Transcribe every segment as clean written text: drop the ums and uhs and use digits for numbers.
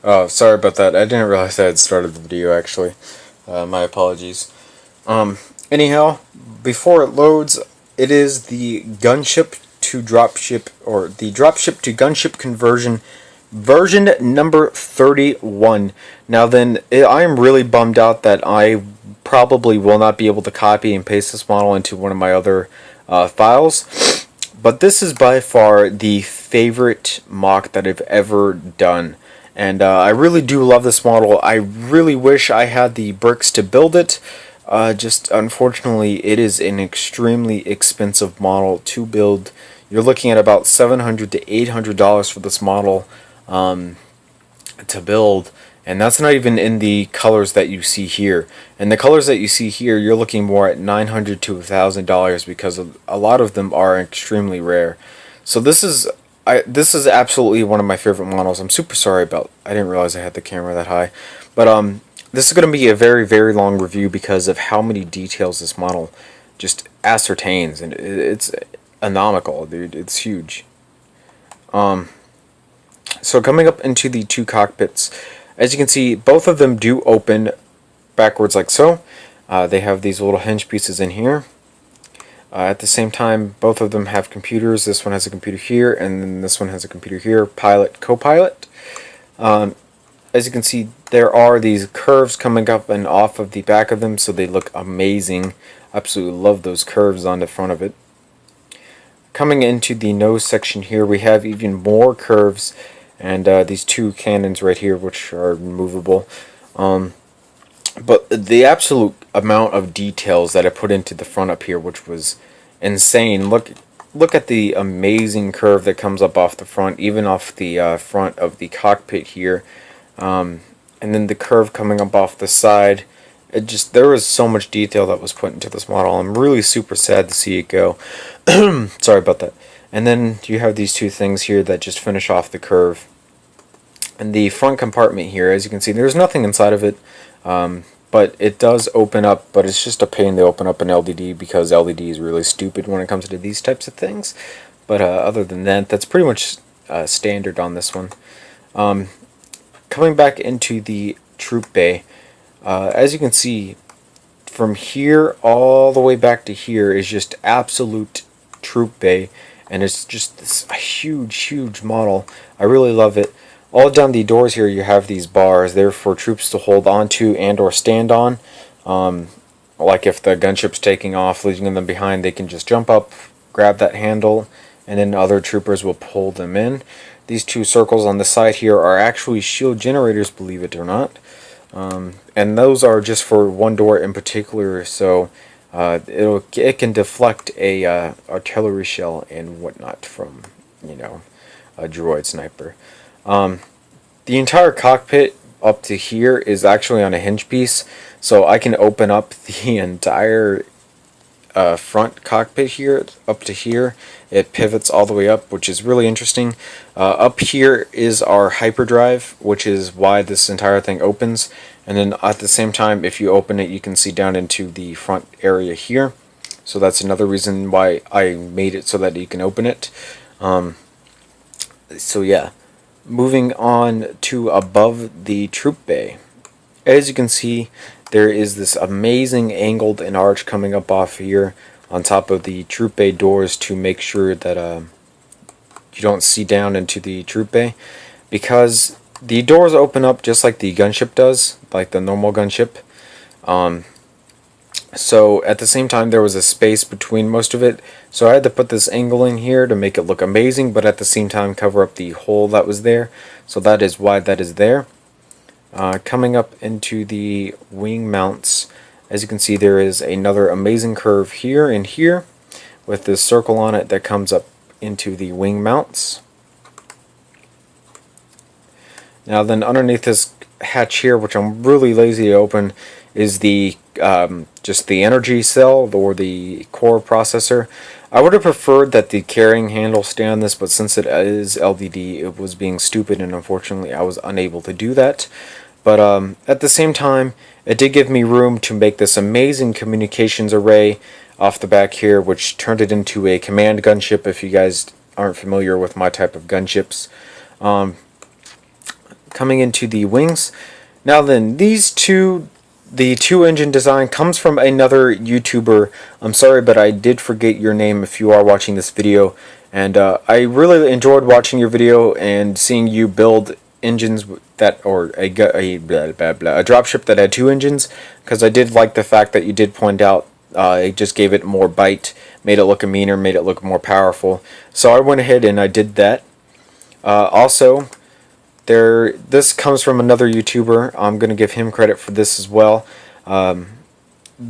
Oh, sorry about that. I didn't realize I had started the video, actually. My apologies. Anyhow, before it loads, it is the Gunship to Dropship, or the Dropship to Gunship conversion, version number 31. Now then, I am really bummed out that I probably will not be able to copy and paste this model into one of my other files. But this is by far the favorite MOC that I've ever done. And I really do love this model. I really wish I had the bricks to build it. Just unfortunately, it is an extremely expensive model to build. You're looking at about $700 to $800 for this model to build. And that's not even in the colors that you see here. And the colors that you see here, you're looking more at $900 to $1,000 because a lot of them are extremely rare. So this is absolutely one of my favorite models. I'm super sorry about, I didn't realize I had the camera that high. But this is going to be a very, very long review because of how many details this model just ascertains. And it's anomical, dude. It's huge. So coming up into the two cockpits, as you can see, both of them do open backwards like so. They have these little hinge pieces in here. At the same time, both of them have computers. This one has a computer here, and then this one has a computer here, pilot, co-pilot. As you can see, there are these curves coming up and off of the back of them, so they look amazing. Absolutely love those curves on the front of it. Coming into the nose section here, we have even more curves, and these two cannons right here, which are movable. But the absolute amount of details that I put into the front up here, which was insane. Look at the amazing curve that comes up off the front, even off the front of the cockpit here. And then the curve coming up off the side. There was so much detail that was put into this model. I'm really super sad to see it go. Sorry about that. And then you have these two things here that just finish off the curve. And the front compartment here, as you can see, there's nothing inside of it. But it does open up, but it's just a pain to open up an LDD because LDD is really stupid when it comes to these types of things. But other than that, that's pretty much standard on this one. Coming back into the troop bay, as you can see, from here all the way back to here is just absolute troop bay, and it's just this huge, huge model. I really love it. All down the doors here you have these bars. They're for troops to hold onto and or stand on. Like if the gunship's taking off, leaving them behind, they can just jump up, grab that handle, and then other troopers will pull them in. These two circles on the side here are actually shield generators, believe it or not. And those are just for one door in particular, so it can deflect a artillery shell and whatnot from, a droid sniper. The entire cockpit up to here is actually on a hinge piece, so I can open up the entire front cockpit here up to here. It pivots all the way up, which is really interesting. Up here is our hyperdrive, which is why this entire thing opens. And then at the same time, if you open it, you can see down into the front area here. So that's another reason why I made it so that you can open it. So yeah, moving on to above the troop bay. As you can see, there is this amazing angled and arch coming up off here on top of the troop bay doors to make sure that you don't see down into the troop bay, because the doors open up just like the gunship does, like the normal gunship. So at the same time there was a space between most of it, so I had to put this angle in here to make it look amazing, but at the same time cover up the hole that was there. So that is why that is there. Coming up into the wing mounts, as you can see, there is another amazing curve here and here with this circle on it that comes up into the wing mounts. Now then, underneath this hatch here, which I'm really lazy to open, is the just the energy cell or the core processor. I would have preferred that the carrying handle stay on this, but since it is LDD, it was being stupid, and unfortunately I was unable to do that. But at the same time, it did give me room to make this amazing communications array off the back here, which turned it into a command gunship, if you guys aren't familiar with my type of gunships. Coming into the wings. Now then, the two engine design comes from another YouTuber. I'm sorry, but I did forget your name if you are watching this video. And I really enjoyed watching your video and seeing you build engines that, or a dropship that had two engines, because I did like the fact that you did point out it just gave it more bite, made it look meaner, made it look more powerful. So I went ahead and I did that. Also, this comes from another YouTuber. I'm going to give him credit for this as well. The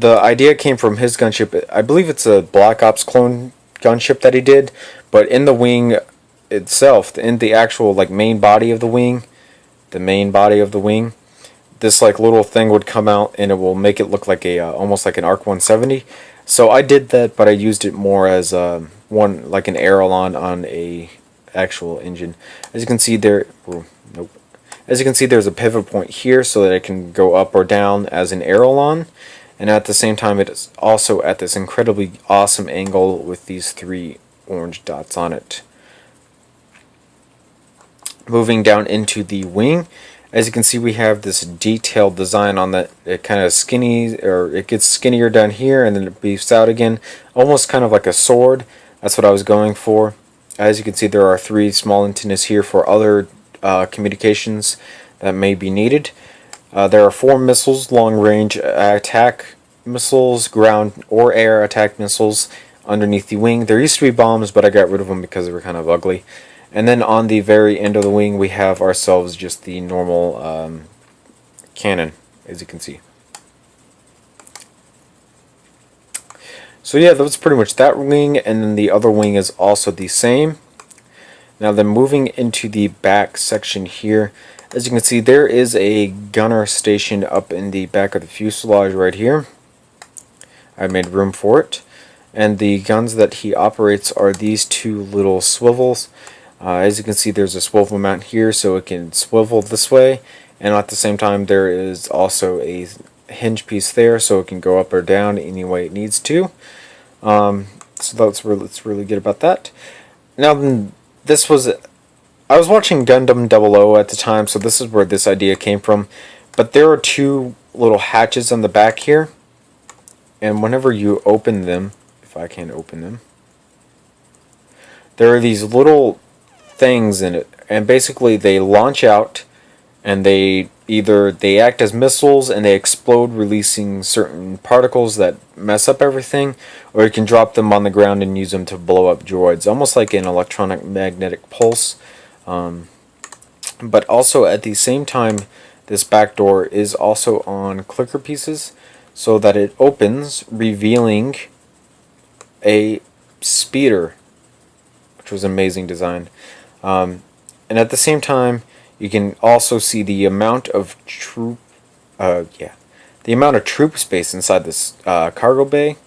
idea came from his gunship. I believe it's a Black Ops clone gunship that he did, but in the wing itself, in the actual like main body of the wing, this like little thing would come out and it will make it look like a almost like an ARC 170. So I did that, but I used it more as one like an aileron on a actual engine. As you can see there, nope. As you can see, there's a pivot point here so that it can go up or down as an aileron, and at the same time it is also at this incredibly awesome angle with these three orange dots on it. Moving down into the wing, as you can see, we have this detailed design on that. It kind of it gets skinnier down here and then it beefs out again, almost kind of like a sword. That's what I was going for. As you can see, there are three small antennas here for other communications that may be needed. There are 4 missiles, long-range attack missiles, ground or air attack missiles underneath the wing. There used to be bombs, but I got rid of them because they were kind of ugly. And then on the very end of the wing, we have ourselves just the normal cannon, as you can see. So yeah, that was pretty much that wing, and then the other wing is also the same. Now then, moving into the back section here, as you can see, there is a gunner station up in the back of the fuselage right here. I made room for it. And the guns that he operates are these two little swivels. As you can see, there's a swivel mount here so it can swivel this way, and at the same time there is also a hinge piece there so it can go up or down any way it needs to. So that's really good about that. Now then, I was watching Gundam 00 at the time, so this is where this idea came from. But there are two little hatches on the back here, and whenever you open them, if I can open them, there are these little things in it, and basically they launch out, and they act as missiles and they explode, releasing certain particles that mess up everything, or you can drop them on the ground and use them to blow up droids, almost like an electronic magnetic pulse. But also at the same time, this back door is also on clicker pieces so that it opens, revealing a speeder, which was amazing design. And at the same time, you can also see the amount of troop space inside this cargo bay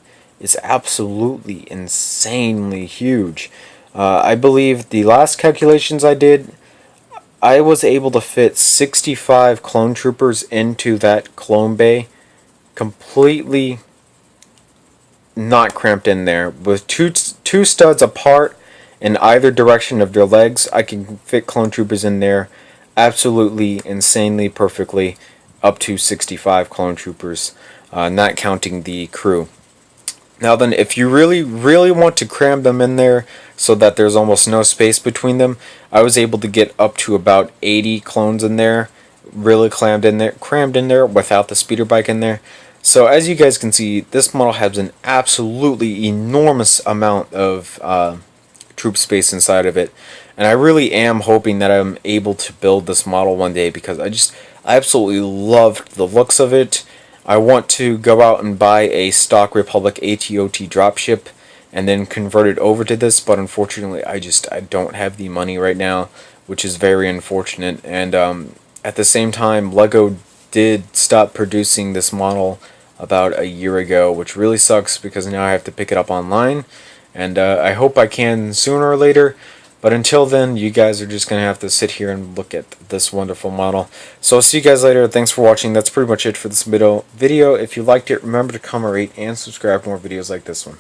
is absolutely insanely huge. I believe the last calculations I did, I was able to fit 65 clone troopers into that clone bay, completely not cramped in there. With two studs apart in either direction of their legs, I can fit clone troopers in there absolutely insanely perfectly, up to 65 clone troopers, not counting the crew. Now then, if you really want to cram them in there so that there's almost no space between them, I was able to get up to about 80 clones in there, really crammed in there without the speeder bike in there. So as you guys can see, this model has an absolutely enormous amount of troop space inside of it, and I really am hoping that I'm able to build this model one day, because I absolutely loved the looks of it. I want to go out and buy a stock Republic ATOT dropship and then convert it over to this, but unfortunately I don't have the money right now, which is very unfortunate. And at the same time, LEGO did stop producing this model about a year ago, which really sucks because now I have to pick it up online, and I hope I can sooner or later. But until then, you guys are just going to have to sit here and look at this wonderful model. So I'll see you guys later. Thanks for watching. That's pretty much it for this video. If you liked it, remember to comment, rate, and subscribe for more videos like this one.